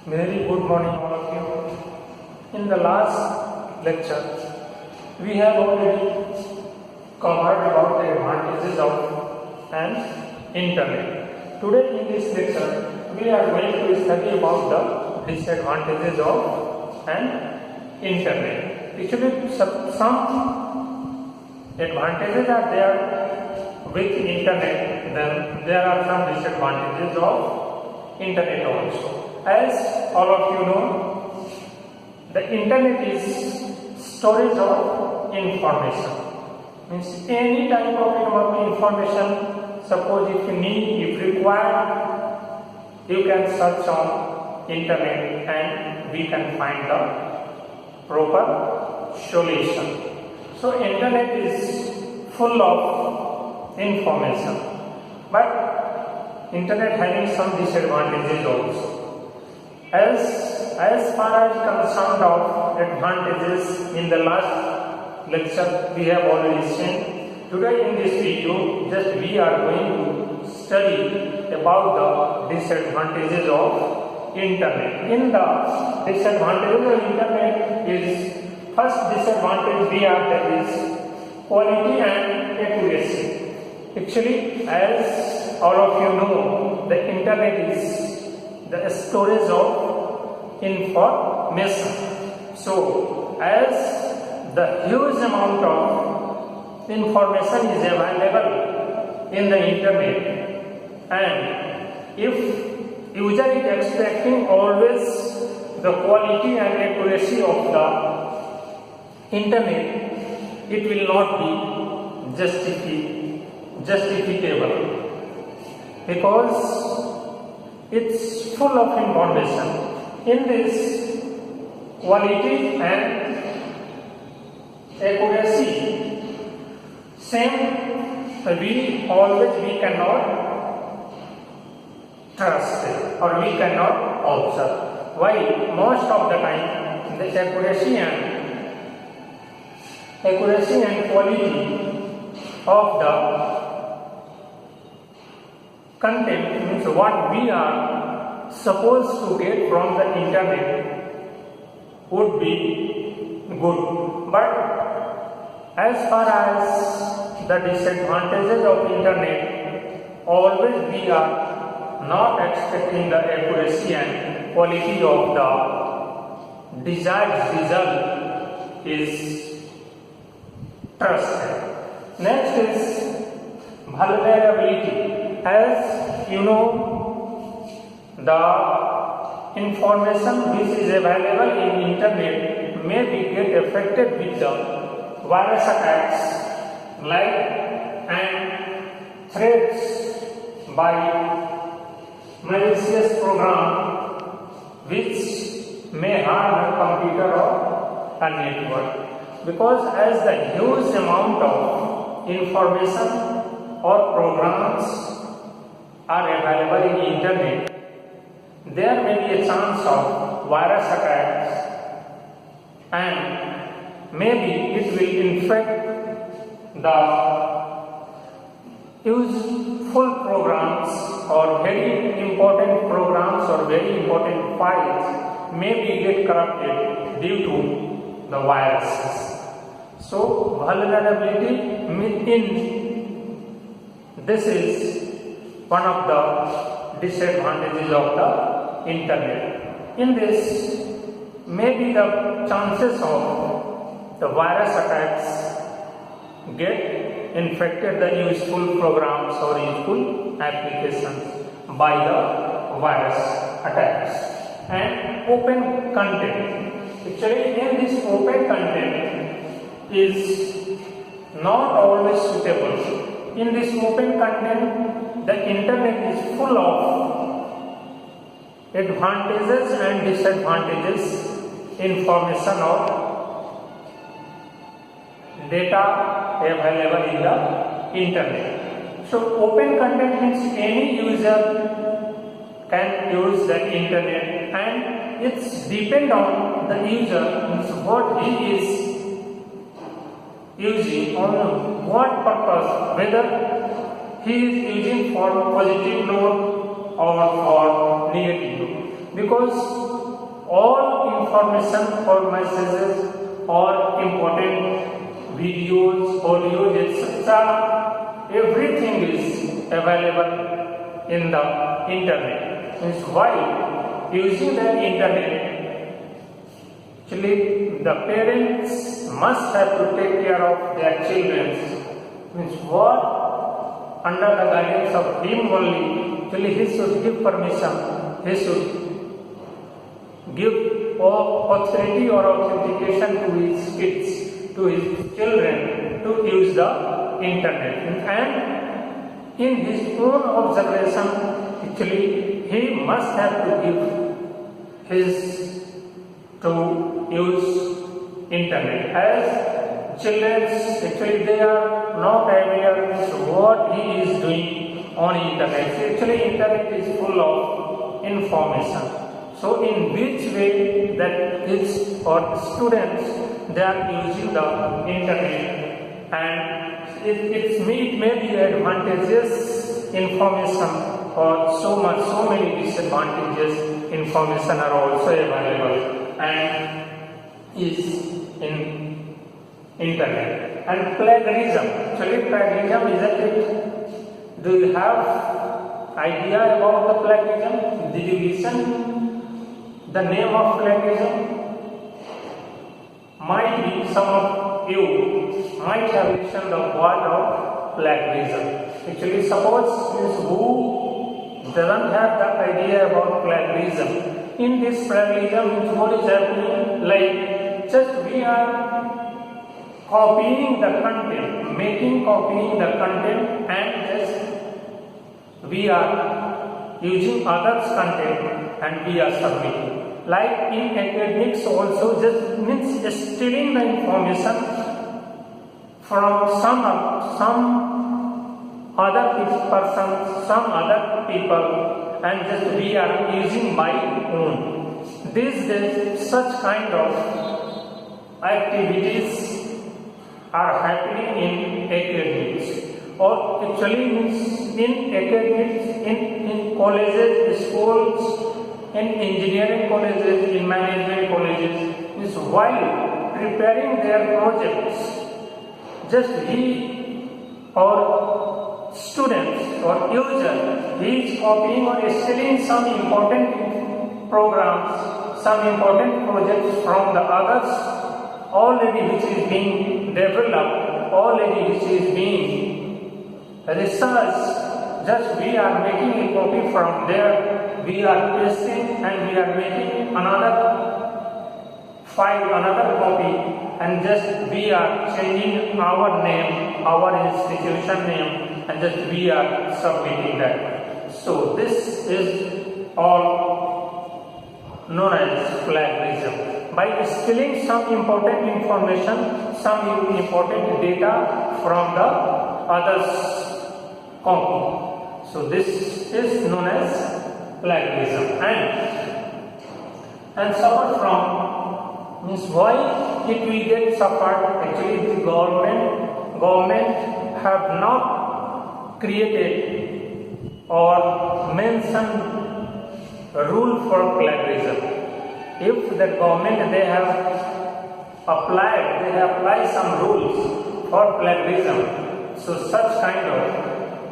Very good morning, all of you. In the last lecture, we have already covered about the advantages of an internet. Today, in this lecture, we are going to study about the disadvantages of an internet. Actually, some advantages are there with internet. Then there are some disadvantages of internet also. As all of you know, the internet is storage of information. Means any type of information, suppose if you need, if required, you can search on internet and we can find the proper solution. So internet is full of information, but internet having some disadvantages also. As far as concerned of advantages in the last lecture we have already seen. Today in this video just we are going to study about the disadvantages of internet. In the disadvantages of internet is first disadvantage we have, that is quality and accuracy. Actually, as all of you know, the internet is the storage of information. So, as the huge amount of information is available in the internet, and if user is expecting always the quality and accuracy of the internet, it will not be justificable, because it's full of information. In this quality and accuracy, same we cannot trust it, or we cannot observe. Why? Most of the time the accuracy and quality of the content, means what we are supposed to get from the internet, would be good. But as far as the disadvantages of internet, always we are not expecting the accuracy and quality of the desired result is trusted. Next is vulnerability. As you know, the information which is available in internet may be get affected with the virus attacks, like and threats by malicious program which may harm a computer or a network. Because as the huge amount of information or programs are available in internet, there may be a chance of virus attacks, and maybe it will infect the useful programs, or very important programs or very important files may be get corrupted due to the viruses. So vulnerability this is one of the disadvantages of the internet. In this, maybe the chances of the virus attacks get infected the useful programs or useful applications by the virus attacks. And open content. Actually, in this open content is not always suitable. In this open content, the internet is full of advantages and disadvantages, information or data available in the internet. So open content means any user can use the internet, and it's depend on the user, means what he is using, on what purpose, whether he is using for positive note or for negative note. Because all information or messages or important videos, audios, etc. everything is available in the internet. Means while using the internet, actually the parents must have to take care of their children. Means what, under the guidance of him only, actually he should give permission, he should give authority or authentication to his kids, to his children to use the internet. And in his own observation, actually he must have to give his to use internet, as children actually they are not aware of what he is doing on internet. Actually internet is full of information. So in which way that kids or students they are using the internet, and it may be advantageous information, or so many disadvantages information are also available and is in internet. And plagiarism, actually plagiarism is a thing. Do you have idea about the plagiarism? Did you listen the name of plagiarism? Might be some of you might have listened the word of plagiarism. Actually, suppose who doesn't have the idea about plagiarism. In this plagiarism, what is happening? Like just we are copying the content, copying the content, and just we are using others' content and we are submitting. Like in academics also, just means stealing the information from some other person, some other people, and just we are using my own. These days, such kind of activities are happening in academics, or actually means in academics, in colleges, schools, in engineering colleges, in management colleges, is while preparing their projects, just he or students or user, he is copying or stealing some important programs, some important projects from the others already which is being developed, already which is being researched. Just we are making a copy from there, we are pasting and we are making another file, another copy, and just we are changing our name, our institution name, and just we are submitting that. So this is all known as plagiarism. By stealing some important information, some important data from the others' copy. So this is known as plagiarism, and suffer from means why it will get suffered. Actually, the government have not created or mentioned a rule for plagiarism. If the government they have applied some rules for plagiarism, so such kind of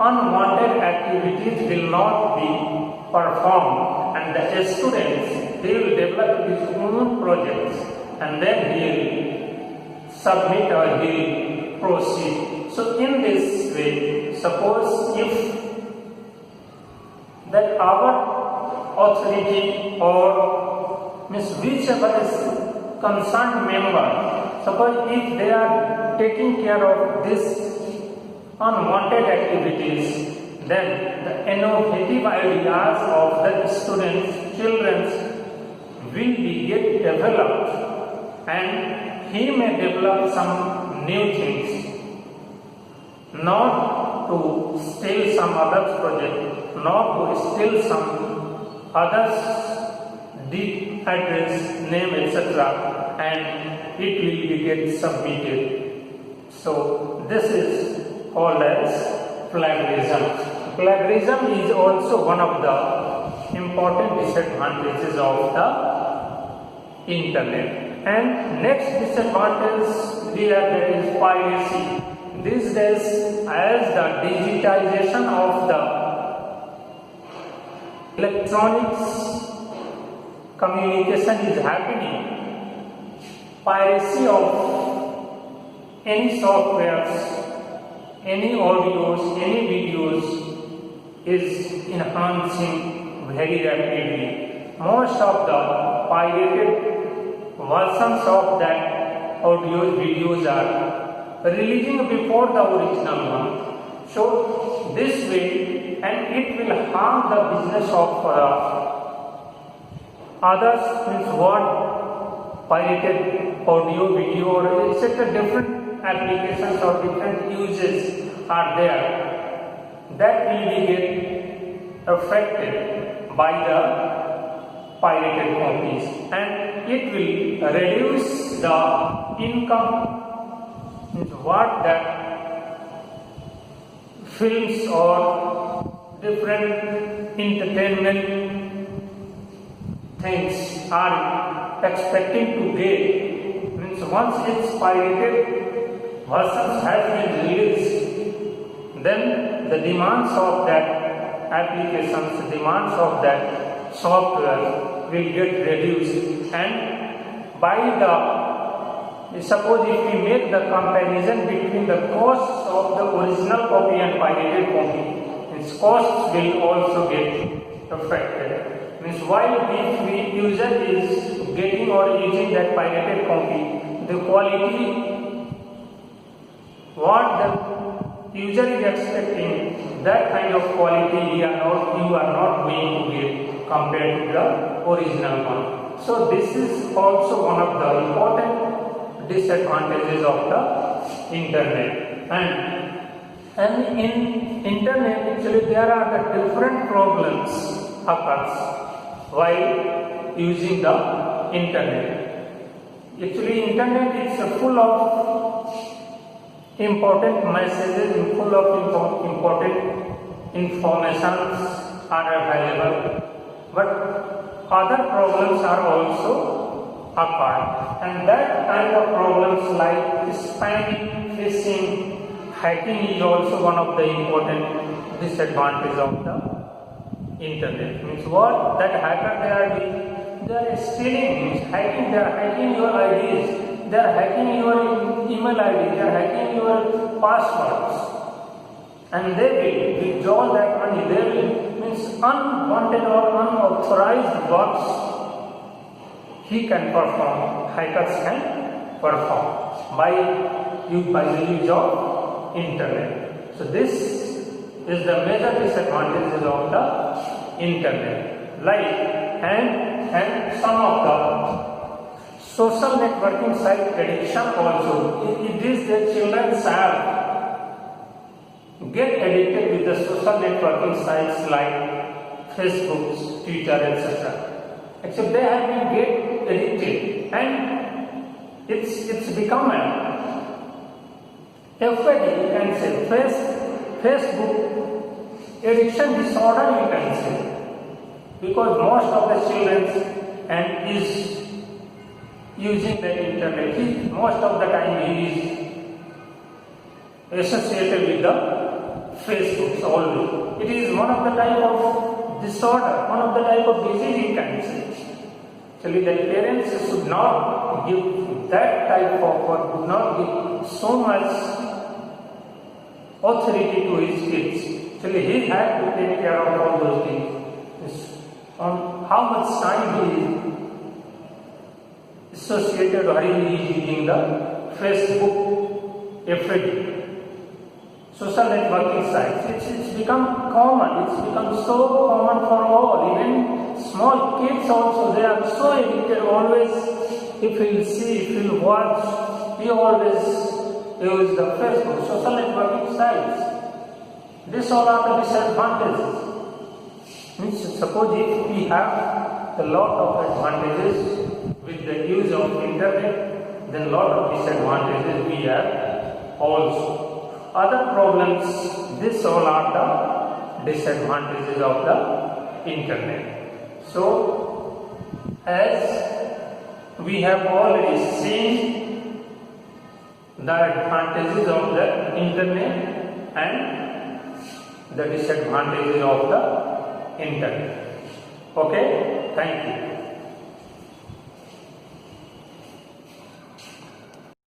unwanted activities will not be performed, and the students they will develop his own projects, and then he will submit or he will proceed. So in this way, suppose if that our authority or means whichever is concerned member, suppose if they are taking care of this unwanted activities, then the innovative ideas of the students, children will be get developed, and he may develop some new things, not to steal some other's project, not to steal some other's address, name, etc., and it will be get submitted. So this is called as plagiarism. Plagiarism is also one of the important disadvantages of the internet. And next disadvantage we have, that is piracy. These days, as the digitization of the electronics communication is happening, piracy of any softwares, any audios, any videos is enhancing very rapidly. Most of the pirated versions of that audio videos are releasing before the original one. So this way, and it will harm the business of others. Means what? Pirated audio, video, or etc. different applications or different uses are there that will be get affected by the pirated copies, and it will reduce the income. Means what? That films or different entertainment things are expecting to get. Means once its pirated versions has been released, then the demands of that applications, the demands of that software will get reduced. And by the, suppose if we make the comparison between the costs of the original copy and pirated copy, its costs will also get affected. Means while the user is getting or using that pirated copy, the quality what the user is expecting, that kind of quality you are not going to get compared to the original one. So this is also one of the important disadvantages of the internet. And in internet actually there are the different problems occurs while using the internet. Actually internet is full of important messages, full of important informations are available, but other problems are also occurred, and that kind of problems like spamming, phishing, hacking is also one of the important disadvantages of the internet. Means what? That hacker they are doing, they are stealing, means hacking, they are hacking your IDs, they are hacking your email ID, they are hacking your passwords, and they will withdraw that money. They will, means unwanted or unauthorized works he can perform, hackers can perform by the use of internet. So this is the major disadvantages of the internet. Like and some of the social networking site addiction also. It is the children get addicted with the social networking sites like Facebook, Twitter, etc. Except they have been get addicted, and it's become an FAD, you can say, Facebook addiction disorder, you can say, because most of the children and is using the internet. Most of the time he is associated with the Facebook only. It is one of the type of disorder, one of the type of disease, you can say. Actually, the parents should not give that type of, or do not give so much authority to his kids. Actually, he had to take care of all those things. On how much time he is associated or he is using the Facebook, FAD, social networking sites. It's become common. It's become so common for all. Even small kids also, they are so addicted. Always, if he'll see, if he'll watch, he always use the Facebook, social networking sites. This all are the disadvantages. Means suppose if we have a lot of advantages with the use of internet, then lot of disadvantages we have also. Other problems, this all are the disadvantages of the internet. So, as we have already seen the advantages of the internet and the disadvantages of the internet. Okay, thank you.